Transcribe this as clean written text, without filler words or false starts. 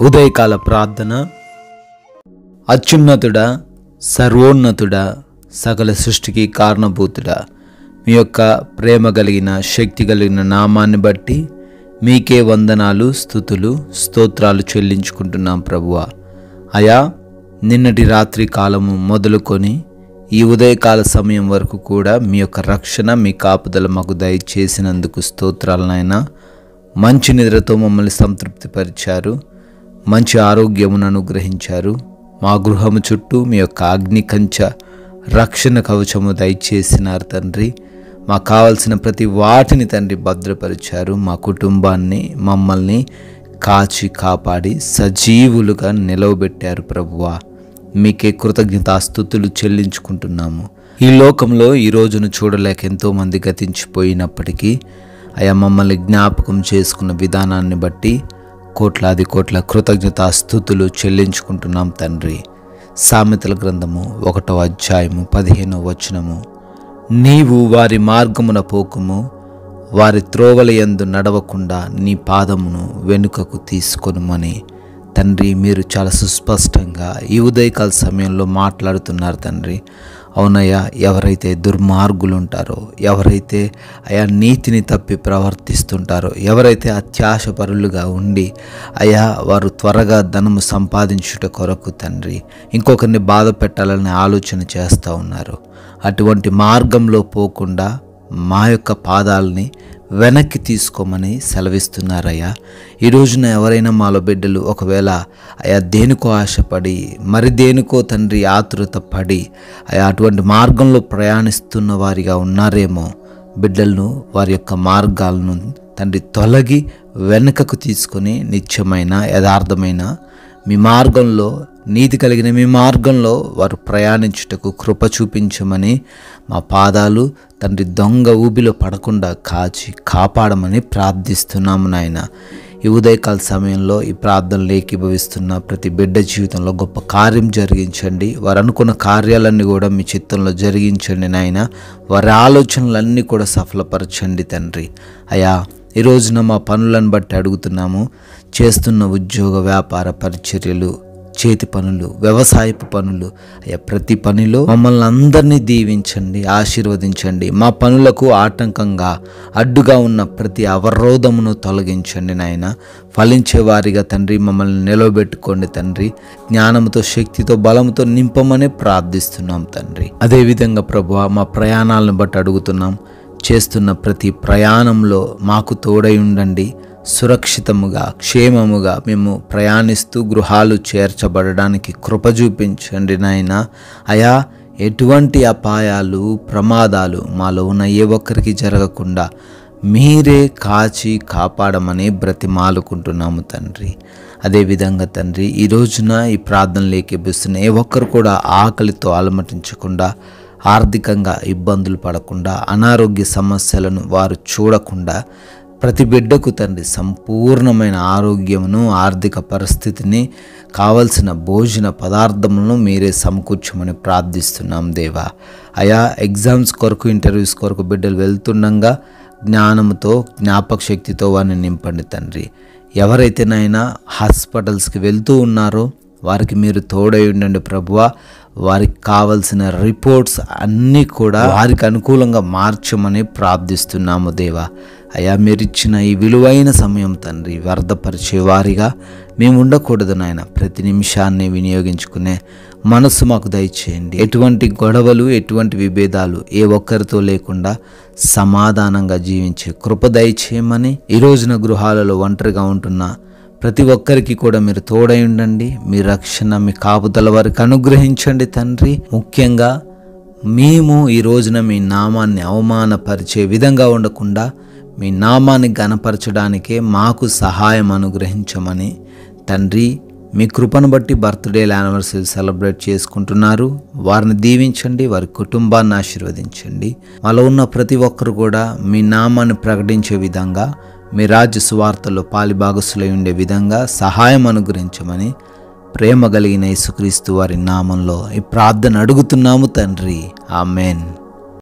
ఉదయకాల ప్రార్థన. అత్యున్నతుడా, సర్వోన్నతుడా, సకల సృష్టికి కారణభూతుడా, మీ యొక్క ప్రేమ కలిగిన శక్తి కలిగిన నామాన్ని బట్టి మీకే వందనాలు, స్తుతులు, స్తోత్రాలు చెల్లించుకుంటున్నాం ప్రభువా. అయా, నిన్నటి రాత్రి కాలము మొదలుకొని ఈ ఉదయకాల సమయం వరకు కూడా మీ యొక్క రక్షణ, మీ కాపుదల మాకు దయచేసినందుకు స్తోత్రాలు నాయనా. మంచి నిద్రతో మమ్మల్ని సంతృప్తిపరిచారు, మంచి ఆరోగ్యమును అనుగ్రహించారు. మా గృహము చుట్టూ మీ యొక్క అగ్ని కంచ రక్షణ కవచము దయచేసినారు తండ్రి. మాకు కావలసిన ప్రతి వాటిని తండ్రి భద్రపరిచారు. మా కుటుంబాన్ని, మమ్మల్ని కాచి కాపాడి సజీవులుగా నిలవబెట్టారు ప్రభువా. మీకే కృతజ్ఞతాస్తుతులు చెల్లించుకుంటున్నాము. ఈ లోకంలో ఈ రోజును చూడలేక ఎంతోమంది గతించిపోయినప్పటికీ అయా, మమ్మల్ని జ్ఞాపకం చేసుకున్న విధానాన్ని బట్టి కోట్లాది కోట్ల కృతజ్ఞతాస్తుతులు చెల్లించుకుంటున్నాం తండ్రి. సామెతల గ్రంథము 1వ అధ్యాయము 15వ వచనము, నీవు వారి మార్గమున పోకుము, వారి త్రోవల యందు నడవకుండా నీ పాదమును వెనుకకు తీసుకొనుమని తండ్రి మీరు చాలా సుస్పష్టంగా ఈ ఉదయకాల సమయంలో మాట్లాడుతున్నారు తండ్రి. అవునయ్యా, ఎవరైతే దుర్మార్గులు ఉంటారో, ఎవరైతే అయా నీతిని తప్పి ప్రవర్తిస్తుంటారో, ఎవరైతే అత్యాశపరులుగా ఉండి అయా వారు త్వరగా ధనము సంపాదించుట కొరకు తండ్రి ఇంకొకరిని బాధ పెట్టాలని ఆలోచన చేస్తూ ఉన్నారు, అటువంటి మార్గంలో పోకుండా మా యొక్క పాదాలని వెనక్కి తీసుకోమని సెలవిస్తున్నారయ్యా. ఈ రోజున ఎవరైనా మాలో బిడ్డలు ఒకవేళ అయా దేనికో ఆశపడి మరి దేనికో తండ్రి ఆతురత పడి అయా అటువంటి మార్గంలో ప్రయాణిస్తున్న వారిగా ఉన్నారేమో, బిడ్డలను వారి యొక్క మార్గాలను తండ్రి తొలగి వెనుకకు తీసుకొని నిత్యమైన యథార్థమైన మీ మార్గంలో, నీతి కలిగిన మీ మార్గంలో వారు ప్రయాణించుటకు కృప చూపించమని, మా పాదాలు తండ్రి దొంగ ఊబిలో పడకుండా కాచి కాపాడమని ప్రార్థిస్తున్నాము నాయన. ఈ ఉదయకాల సమయంలో ఈ ప్రార్థనలు ఏకీభవిస్తున్న ప్రతి బిడ్డ జీవితంలో గొప్ప కార్యం జరిగించండి. వారు అనుకున్న కార్యాలన్నీ కూడా మీ చిత్తంలో జరిగించండి నాయన. వారి ఆలోచనలన్నీ కూడా సఫలపరచండి తండ్రి. అయా, ఈ రోజున మా పనులను బట్టి అడుగుతున్నాము. చేస్తున్న ఉద్యోగ, వ్యాపార, పరిచర్యలు, చేతి పనులు, వ్యవసాయపు పనులు, అయ్యా ప్రతి పనిలో మమ్మల్ని అందరినీ దీవించండి, ఆశీర్వదించండి. మా పనులకు ఆటంకంగా అడ్డుగా ఉన్న ప్రతి అవరోధమును తొలగించండి నాయన. ఫలించే వారిగా తండ్రి మమ్మల్ని నిలవబెట్టుకోండి తండ్రి. జ్ఞానంతో, శక్తితో, బలంతో నింపమని ప్రార్థిస్తున్నాం తండ్రి. అదేవిధంగా ప్రభువా, మా ప్రయాణాలను బట్టి అడుగుతున్నాం. చేస్తున్న ప్రతి ప్రయాణంలో మాకు తోడై ఉండండి. సురక్షితముగా, క్షేమముగా మేము ప్రయాణిస్తూ గృహాలు చేర్చబడడానికి కృప చూపించండి నాయన. అయా, ఎటువంటి అపాయాలు, ప్రమాదాలు మాలో ఉన్న ఏ ఒక్కరికి జరగకుండా మీరే కాచి కాపాడమని బ్రతిమాలుకుంటున్నాము తండ్రి. అదేవిధంగా తండ్రి, ఈ రోజున ఈ ప్రార్థనలు ఏకీభవిస్తున్న ఏ ఒక్కరు కూడా ఆకలితో అలమటించకుండా, ఆర్థికంగా ఇబ్బందులు పడకుండా, అనారోగ్య సమస్యలను వారు చూడకుండా ప్రతి బిడ్డకు తండ్రి సంపూర్ణమైన ఆరోగ్యమును, ఆర్థిక పరిస్థితిని, కావలసిన భోజన పదార్థములను మీరే సమకూర్చమని ప్రార్థిస్తున్నాం దేవా. అయా, ఎగ్జామ్స్ కొరకు, ఇంటర్వ్యూస్ కొరకు బిడ్డలు వెళ్తుండగా జ్ఞానంతో, జ్ఞాపక శక్తితో వారిని నింపండి తండ్రి. ఎవరైతేనైనా హాస్పిటల్స్కి వెళ్తూ ఉన్నారో వారికి మీరు తోడై ఉండండి ప్రభువా. వారికి కావలసిన రిపోర్ట్స్ అన్నీ కూడా వారికి అనుకూలంగా మార్చమని ప్రార్థిస్తున్నాము దేవా. అయా, మీరిచ్చిన ఈ విలువైన సమయం తండ్రి వ్యర్థపరిచే వారిగా మేము ఉండకూడదు నాయన. ప్రతి నిమిషాన్ని వినియోగించుకునే మనసు మాకు దయచేయండి. ఎటువంటి గొడవలు, ఎటువంటి విభేదాలు ఏ ఒక్కరితో లేకుండా సమాధానంగా జీవించే కృప దయచేయమని, ఈ రోజున గృహాలలో ఒంటరిగా ఉంటున్న ప్రతి ఒక్కరికి కూడా మీరు తోడై ఉండండి. మీ రక్షణ, మీ కాపుదల వారికి అనుగ్రహించండి తండ్రి. ముఖ్యంగా మేము ఈ రోజున మీ నామాన్ని అవమానపరిచే విధంగా ఉండకుండా మీ నామాన్ని ఘనపరచడానికే మాకు సహాయం అనుగ్రహించమని తండ్రి. మీ కృపను బట్టి బర్త్డే, యానివర్సరీ సెలబ్రేట్ చేసుకుంటున్నారు, వారిని దీవించండి, వారి కుటుంబాన్ని ఆశీర్వదించండి. మాలో ఉన్న ప్రతి ఒక్కరు కూడా మీ నామాన్ని ప్రకటించే విధంగా, మీ రాజ్య సువార్తలో పాలిభాగస్తులై ఉండే విధంగా సహాయం అనుగ్రహించమని ప్రేమ కలిగిన యేసుక్రీస్తు వారి నామంలో ఈ ప్రార్థన అడుగుతున్నాము తండ్రి. ఆమెన్.